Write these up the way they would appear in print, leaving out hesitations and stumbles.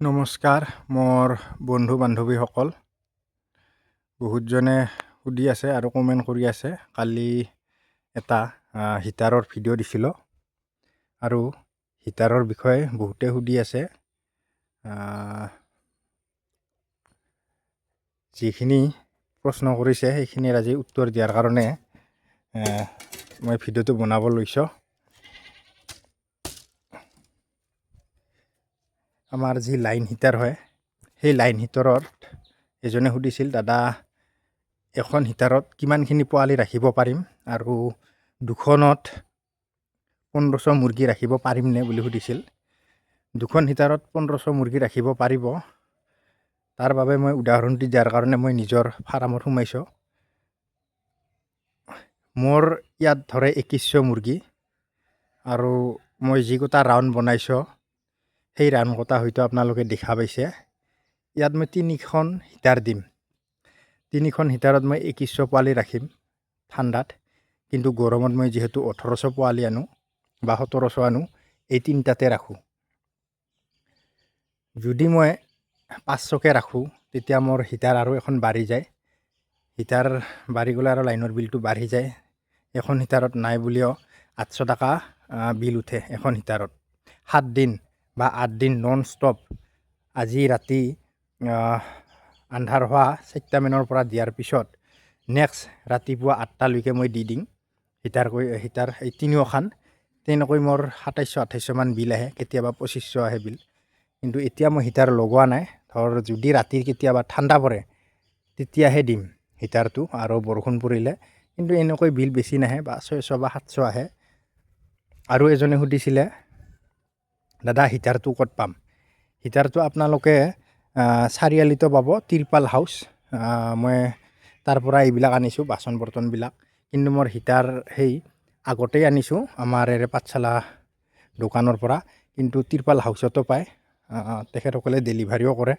নমস্কাৰ মোৰ বন্ধু বান্ধৱীসকল। বহুতজনে সুধি আছে আৰু কমেণ্ট কৰি আছে। কালি এটা হিটাৰৰ ভিডিঅ' দিছিলোঁ আৰু হিটাৰৰ বিষয়ে বহুতে সুধি আছে। যিখিনি প্ৰশ্ন কৰিছে সেইখিনিৰ আজি উত্তৰ দিয়াৰ কাৰণে মই ভিডিঅ'টো বনাব লৈছোঁ। আমাৰ যি লাইন হিটাৰ হয় সেই লাইন হিটাৰত এজনে সুধিছিল, দাদা এখন হিটাৰত কিমানখিনি পোৱালি ৰাখিব পাৰিম আৰু দুখনত 1500 মুৰ্গী ৰাখিব পাৰিমনে বুলি সুধিছিল। দুখন হিটাৰত 1500 মুৰ্গী ৰাখিব পাৰিব। তাৰ বাবে মই উদাহৰণ দি দিয়াৰ কাৰণে মই নিজৰ ফাৰ্মত সোমাইছোঁ। মোৰ ইয়াত ধৰে 2100 মুৰ্গী আৰু মই যিকেইটা ৰাউণ্ড বনাইছোঁ সেই ৰাউণ্ড কেইটা হয়তো আপোনালোকে দেখা পাইছে। ইয়াত মই 3খন হিটাৰ দিম। 3খন হিটাৰত মই 2100 পোৱালি ৰাখিম ঠাণ্ডাত, কিন্তু গৰমত মই যিহেতু 1800 পোৱালি আনো বা 1700 আনো, এই 3টাতে ৰাখোঁ। যদি মই 500কে ৰাখোঁ তেতিয়া মোৰ হিটাৰ আৰু এখন বাঢ়ি যায়। হিটাৰ বাঢ়ি গ'লে আৰু লাইনৰ বিলটো বাঢ়ি যায়। এখন হিটাৰত নাই বুলিও 800 টকা বিল উঠে এখন হিটাৰত। 7 দিন বা 8 দিন নন ষ্টপ। আজি ৰাতি আন্ধাৰ হোৱা 4টা মানৰ পৰা দিয়াৰ পিছত নেক্সট ৰাতিপুৱা 8টালৈকে মই দি দিম হিটাৰ এই তিনিওখান। তেনেকৈ মোৰ 2700-2800 মান বিল আহে, কেতিয়াবা 2500 আহে বিল। কিন্তু এতিয়া মই হিটাৰ লগোৱা নাই। যদি ৰাতিৰ কেতিয়াবা ঠাণ্ডা পৰে তেতিয়াহে দিম হিটাৰটো, আৰু বৰষুণ পৰিলে। কিন্তু এনেকৈ বিল বেছি নাহে, বা 600 বা 700 আহে। আৰু এজনে সুধিছিলে, দাদা হিটাৰটো ক'ত পাম? হিটাৰটো আপোনালোকে চাৰিআলিতো পাব, তিৰপাল হাউচ। মই তাৰ পৰা এইবিলাক আনিছোঁ, বাচন বৰ্তনবিলাক। কিন্তু মোৰ হিটাৰ সেই আগতেই আনিছোঁ আমাৰ পাঠশালা দোকানৰ পৰা, কিন্তু তিৰপাল হাউচতো পায়। তেখেতসকলে ডেলিভাৰীও কৰে।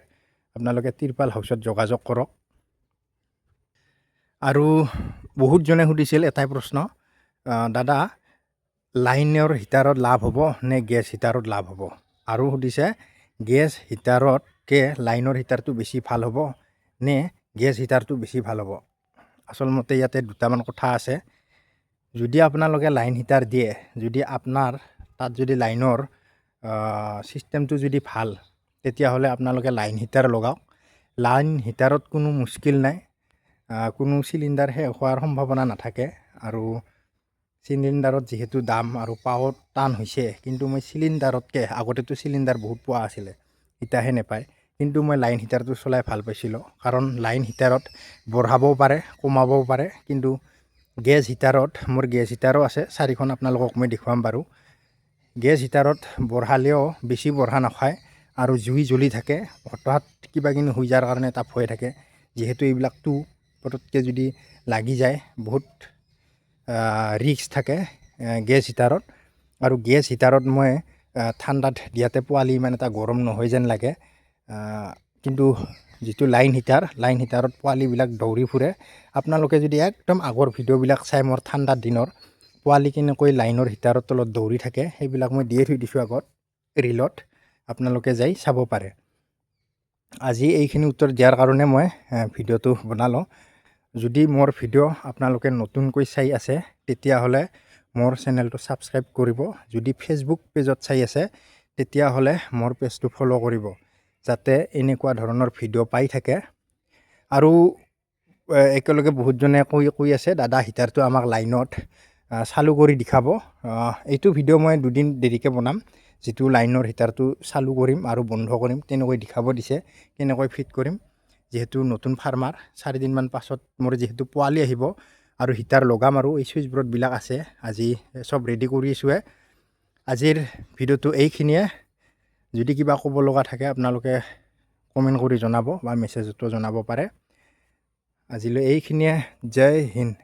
আপোনালোকে তিৰপাল হাউচত যোগাযোগ কৰক। আৰু বহুতজনে সুধিছিল এটাই প্ৰশ্ন, দাদা লাইনৰ হিটাৰত লাভ হ'ব নে গেছ হিটাৰত লাভ হ'ব? আৰু সুধিছে, গেছ হিটাৰতকৈ লাইনৰ হিটাৰটো বেছি ভাল হ'ব নে গেছ হিটাৰটো বেছি ভাল হ'ব? আচলমতে ইয়াতে দুটামান কথা আছে। যদি আপোনালোকে লাইন হিটাৰ দিয়ে, যদি আপোনাৰ তাত যদি লাইনৰ চিষ্টেমটো যদি ভাল, তেতিয়াহ'লে আপোনালোকে লাইন হিটাৰ লগাওক। লাইন হিটাৰত কোনো মুস্কিল নাই, কোনো চিলিণ্ডাৰ শেষ হোৱাৰ সম্ভাৱনা নাথাকে। আৰু চিলিণ্ডাৰত যিহেতু দাম আৰু পাৱত টান হৈছে, কিন্তু মই চিলিণ্ডাৰতকৈ, আগতেতো চিলিণ্ডাৰ বহুত পোৱা আছিলে, এতিয়াহে নাপায়। কিন্তু মই লাইন হিটাৰটো চলাই ভাল পাইছিলোঁ, কাৰণ লাইন হিটাৰত বঢ়াবও পাৰে কমাবও পাৰে। কিন্তু গেছ হিটাৰত, মোৰ গেছ হিটাৰো আছে 4খন, আপোনালোকক মই দেখুৱাম বাৰু। গেছ হিটাৰত বঢ়ালেও বেছি বঢ়া নাখায় আৰু জুই জ্বলি থাকে। হঠাৎ কিবা কিনি হৈ যোৱাৰ কাৰণে এটা ভয় থাকে, যিহেতু এইবিলাকতো পটককৈ যদি লাগি যায় বহুত ৰিস্ক থাকে গেছ হিটাৰত। আৰু গেছ হিটাৰত মই ঠাণ্ডাত দিয়াতে পোৱালি ইমান এটা গৰম নহয় যেন লাগে। কিন্তু যিটো লাইন হিটাৰত পোৱালিবিলাক দৌৰি ফুৰে। আপোনালোকে যদি একদম আগৰ ভিডিঅ'বিলাক চাই, মোৰ ঠাণ্ডাৰ দিনৰ পোৱালি কেনেকৈ লাইনৰ হিটাৰৰ তলত দৌৰি থাকে, সেইবিলাক মই দিয়ে থৈ দিছোঁ আগত ৰিলত, আপোনালোকে যাই চাব পাৰে। আজি এইখিনি উত্তৰ দিয়াৰ কাৰণে মই ভিডিঅ'টো বনালোঁ। যদি মোৰ ভিডিঅ' আপোনালোকে নতুনকৈ চাই আছে তেতিয়াহ'লে মোৰ চেনেলটো ছাবস্ক্ৰাইব কৰিব। যদি ফেচবুক পেজত চাই আছে তেতিয়াহ'লে মোৰ পেজটো ফ'ল' কৰিব, যাতে এনেকুৱা ধৰণৰ ভিডিঅ' পাই থাকে। আৰু একেলগে বহুতজনে কৈ আছে, দাদা হিটাৰটো আমাক লাইনত চালু কৰি দেখাব। এইটো ভিডিঅ' মই 2 দিন দেৰিকৈ বনাম। যিটো লাইনৰ হিটাৰটো চালু কৰিম আৰু বন্ধ কৰিম, তেনেকৈ দেখাব দিছে, কেনেকৈ ফিট কৰিম। যিহেতু নতুন ফাৰ্মাৰ, 4 দিনমান পাছত মোৰ যিহেতু পোৱালি আহিব আৰু হিটাৰ লগাম, আৰু এই চুইচ বৰ্ডবিলাক আছে, আজি চব ৰেডি কৰি আছোঁহে। আজিৰ ভিডিঅ'টো এইখিনিয়ে। যদি কিবা ক'ব লগা থাকে আপোনালোকে কমেণ্ট কৰি জনাব বা মেছেজতো জনাব পাৰে। আজিলৈ এইখিনিয়ে। জয় হিন্দ।